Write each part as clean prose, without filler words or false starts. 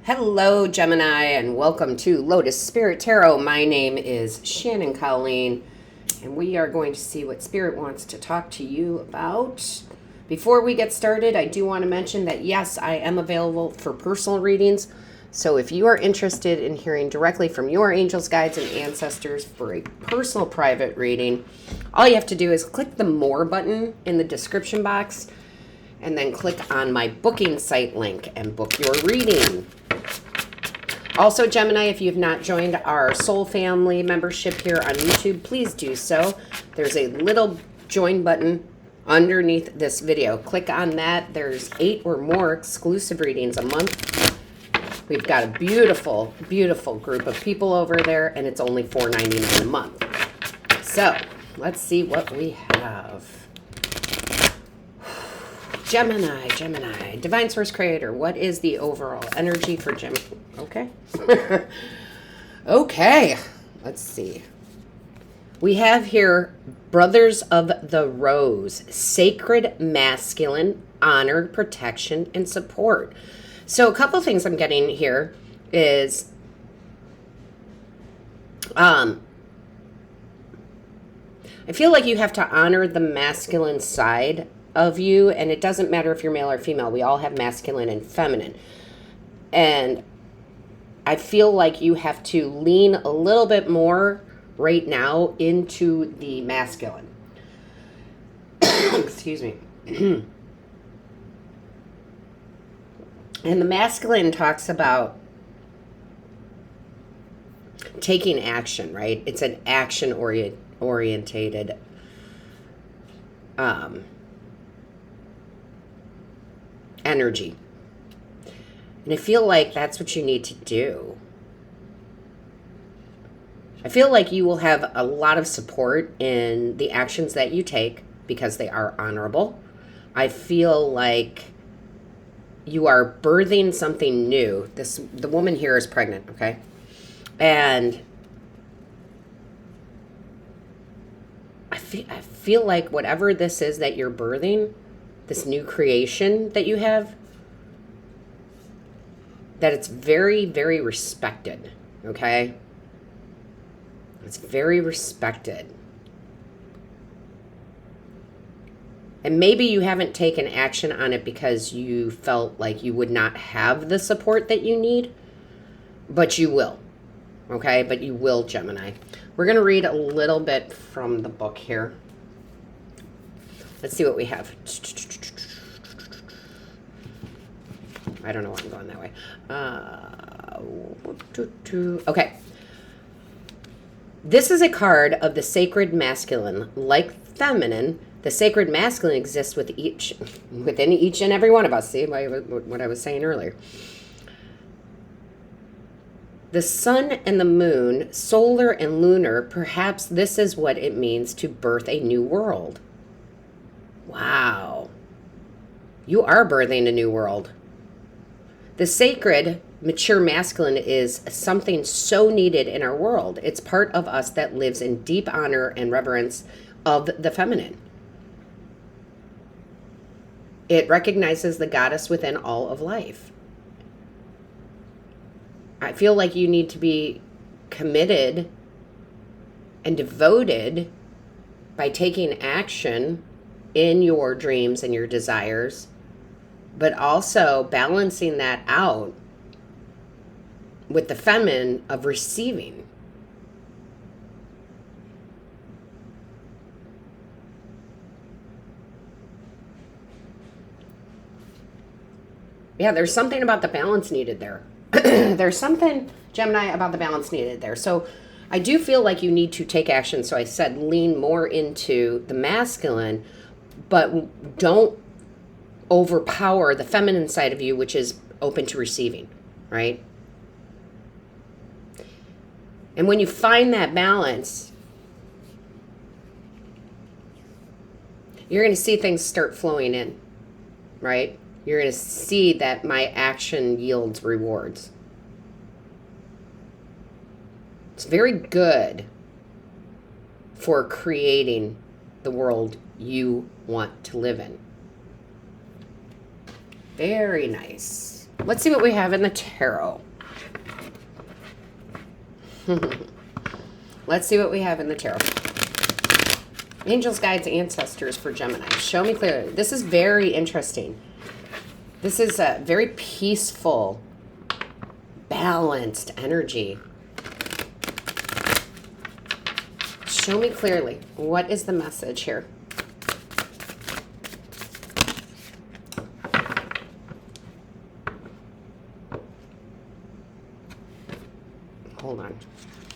Hello, Gemini, and welcome to Lotus Spirit Tarot. My name is Shannon Colleen, and we are going to see what Spirit wants to talk to you about. Before we get started, I do want to mention that, yes, I am available for personal readings. So if you are interested in hearing directly from your angels, guides, and ancestors for a personal private reading, all you have to do is click the More button in the description box and then click on my booking site link and book your reading. Also, Gemini, if you have not joined our Soul Family membership here on YouTube, please do so. There's a little join button underneath this video. Click on that. There's 8 or more exclusive readings a month. We've got a beautiful, beautiful group of people over there, and it's only $4.99 a month. So, let's see what we have. Gemini, Divine Source Creator. What is the overall energy for Gemini? Okay. Okay, let's see. We have here Brothers of the Rose, sacred masculine, honor, protection, and support. So a couple things I'm getting here is I feel like you have to honor the masculine side of you, and it doesn't matter if you're male or female. We all have masculine and feminine. And I feel like you have to lean a little bit more right now into the masculine. Excuse me. And the masculine talks about taking action, right? It's an action orientated energy. And I feel like that's what you need to do. I feel like you will have a lot of support in the actions that you take because they are honorable. I feel like you are birthing something new. The woman here is pregnant, okay? And I feel like whatever this is that you're birthing, this new creation that you have, that it's very, very respected, okay? It's very respected. And maybe you haven't taken action on it because you felt like you would not have the support that you need, but you will, okay? But you will, Gemini. We're going to read a little bit from the book here. Let's see what we have. I don't know why I'm going that way. Okay. This is a card of the sacred masculine. Like feminine, the sacred masculine exists within each and every one of us. See what I was saying earlier. The sun and the moon, solar and lunar, perhaps this is what it means to birth a new world. Wow. You are birthing a new world. The sacred, mature masculine is something so needed in our world. It's part of us that lives in deep honor and reverence of the feminine. It recognizes the goddess within all of life. I feel like you need to be committed and devoted by taking action in your dreams and your desires, but also balancing that out with the feminine of receiving. Yeah, there's something about the balance needed there. There's something, Gemini, about the balance needed there. So I do feel like you need to take action. So I said lean more into the masculine, but don't overpower the feminine side of you, which is open to receiving, right? And when you find that balance, you're going to see things start flowing in, right? You're going to see that my action yields rewards. It's very good for creating the world you want to live in. Very nice. Let's see what we have in the tarot. Let's see what we have in the tarot. Angels, guides, ancestors for Gemini. Show me clearly. This is very interesting. This is a very peaceful, balanced energy. Show me clearly. What is the message here? Hold on.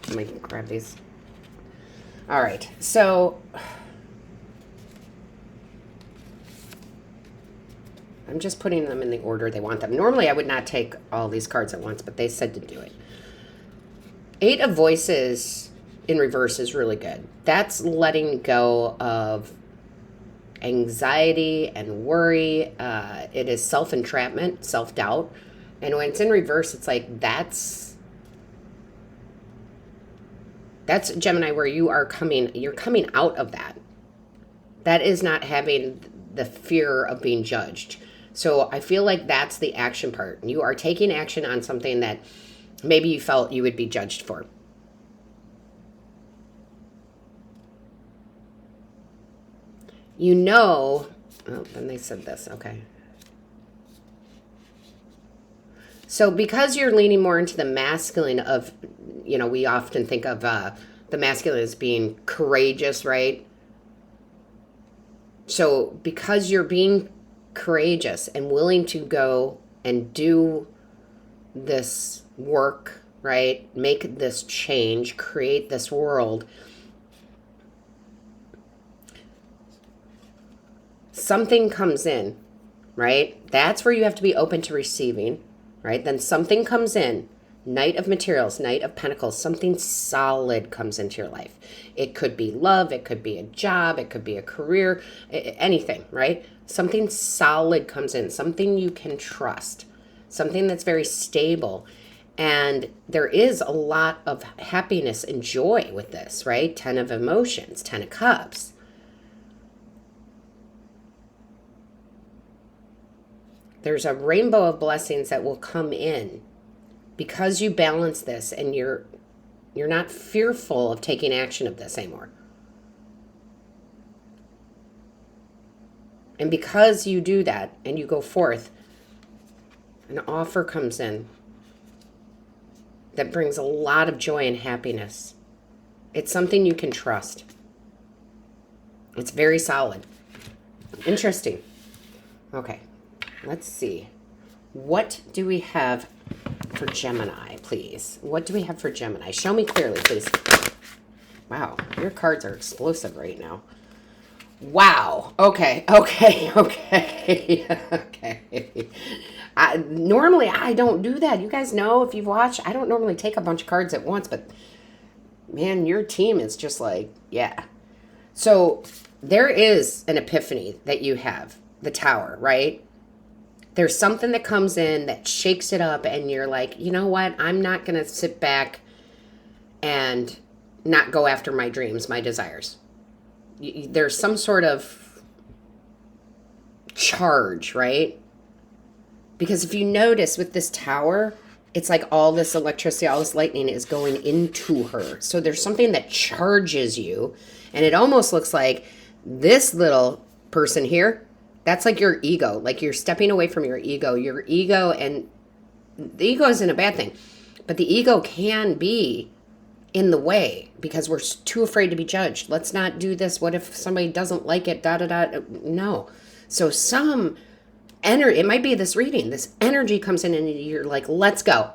Let me grab these. All right. So I'm just putting them in the order they want them. Normally, I would not take all these cards at once, but they said to do it. Eight of Voices in reverse is really good. That's letting go of anxiety and worry. It is self-entrapment, self-doubt. And when it's in reverse, it's like that's Gemini, where you're coming out of that. That is not having the fear of being judged. So I feel like that's the action part. You are taking action on something that maybe you felt you would be judged for. Oh, then they said this, okay. So because you're leaning more into the masculine of, we often think of the masculine as being courageous, right? So because you're being courageous and willing to go and do this work, right? Make this change, create this world. Something comes in, right? That's where you have to be open to receiving, right? Then something comes in. Knight of Materials, Knight of Pentacles, something solid comes into your life. It could be love, it could be a job, it could be a career, anything, right? Something solid comes in, something you can trust, something that's very stable. And there is a lot of happiness and joy with this, right? 10 of Emotions, 10 of Cups. There's a rainbow of blessings that will come in because you balance this and you're not fearful of taking action of this anymore. And because you do that and you go forth, an offer comes in that brings a lot of joy and happiness. It's something you can trust. It's very solid. Interesting. Okay, let's see. What do we have for Gemini, please? What do we have for Gemini? Show me clearly, please. Wow, your cards are explosive right now. Wow. Okay. Normally, I don't do that. You guys know, if you've watched, I don't normally take a bunch of cards at once, but man, your team is just like, yeah. So there is an epiphany that you have, the Tower, right? There's something that comes in that shakes it up and you're like, you know what? I'm not going to sit back and not go after my dreams, my desires. There's some sort of charge, right? Because if you notice with this Tower, it's like all this electricity, all this lightning is going into her. So there's something that charges you. And it almost looks like this little person here, that's like your ego. Like you're stepping away from your ego. Your ego, and the ego isn't a bad thing, but the ego can be in the way because we're too afraid to be judged. Let's not do this. What if somebody doesn't like it? No. So some energy, it might be this reading, this energy comes in and you're like, let's go.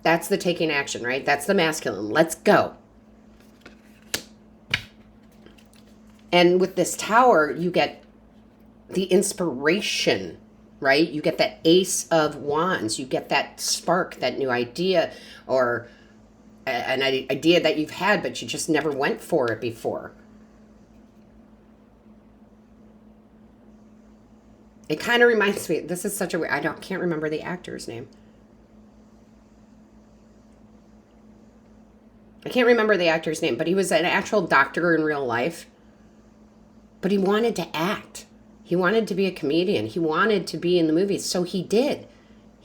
That's the taking action, right? That's the masculine. Let's go. And with this Tower, you get the inspiration, right? You get that Ace of Wands. You get that spark, that new idea, or an idea that you've had, but you just never went for it before. It kind of reminds me, this is such a weird, can't remember the actor's name. I can't remember the actor's name, but he was an actual doctor in real life. But he wanted to act. He wanted to be a comedian. He wanted to be in the movies. So he did.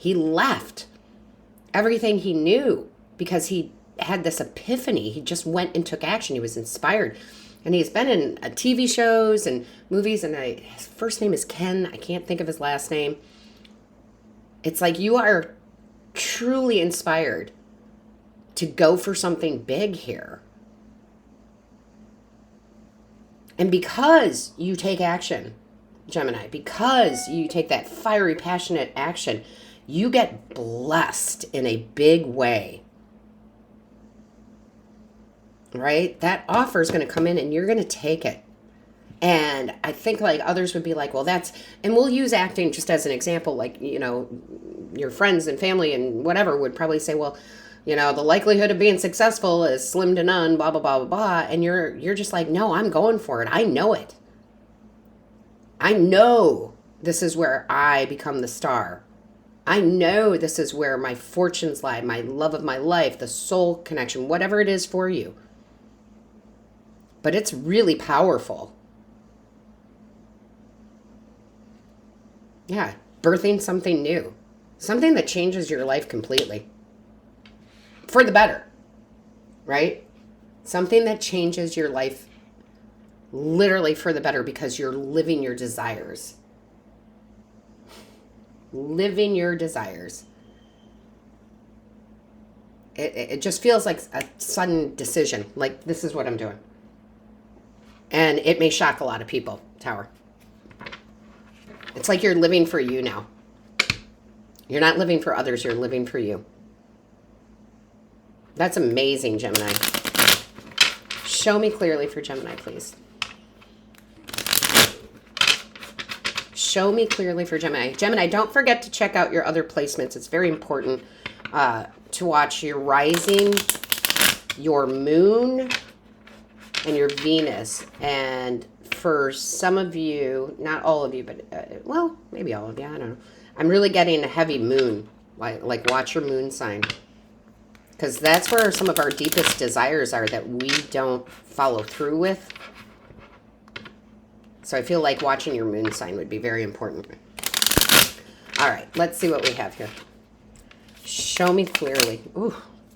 He left everything he knew because he had this epiphany. He just went and took action. He was inspired. And he's been in TV shows and movies, and his first name is Ken. I can't think of his last name. It's like you are truly inspired to go for something big here. And because you take action, Gemini, because you take that fiery, passionate action, you get blessed in a big way. Right? That offer is going to come in and you're going to take it. And I think like others would be like, well, and we'll use acting just as an example, like, you know, your friends and family and whatever would probably say, well, you know, the likelihood of being successful is slim to none, blah, blah, blah, blah, blah. And you're just like, no, I'm going for it. I know it. I know this is where I become the star. I know this is where my fortunes lie, my love of my life, the soul connection, whatever it is for you. But it's really powerful. Yeah, birthing something new. Something that changes your life completely. For the better. Right? Something that changes your life literally for the better because you're living your desires. Living your desires. It just feels like a sudden decision. Like, this is what I'm doing. And it may shock a lot of people, Tower. It's like you're living for you now. You're not living for others. You're living for you. That's amazing, Gemini. Show me clearly for Gemini, please. Show me clearly for Gemini. Gemini, don't forget to check out your other placements. It's very important to watch your rising, your moon, and your Venus. And for some of you, not all of you, but well, maybe all of you, I don't know. I'm really getting a heavy moon. Like watch your moon sign. Because that's where some of our deepest desires are that we don't follow through with. So I feel like watching your moon sign would be very important. All right, let's see what we have here. Show me clearly. Ooh,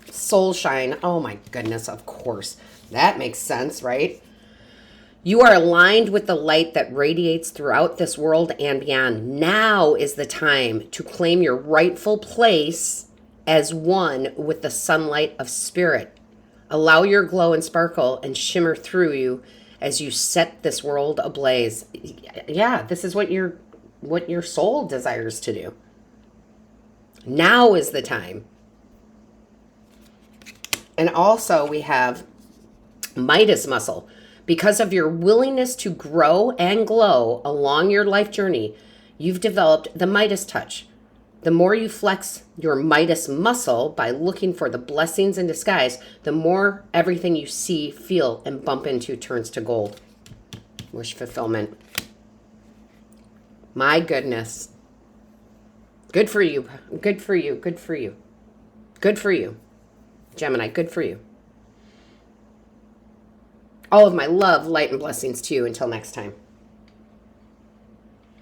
soul shine. Oh my goodness, of course. That makes sense, right? You are aligned with the light that radiates throughout this world and beyond. Now is the time to claim your rightful place as one with the sunlight of spirit. Allow your glow and sparkle and shimmer through you as you set this world ablaze. Yeah, this is what your soul desires to do. Now is the time. And also we have Midas muscle. Because of your willingness to grow and glow along your life journey, you've developed the Midas touch. The more you flex your Midas muscle by looking for the blessings in disguise, the more everything you see, feel, and bump into turns to gold. Wish fulfillment. My goodness. Good for you. Good for you. Good for you. Good for you. Gemini, good for you. All of my love, light, and blessings to you. Until next time.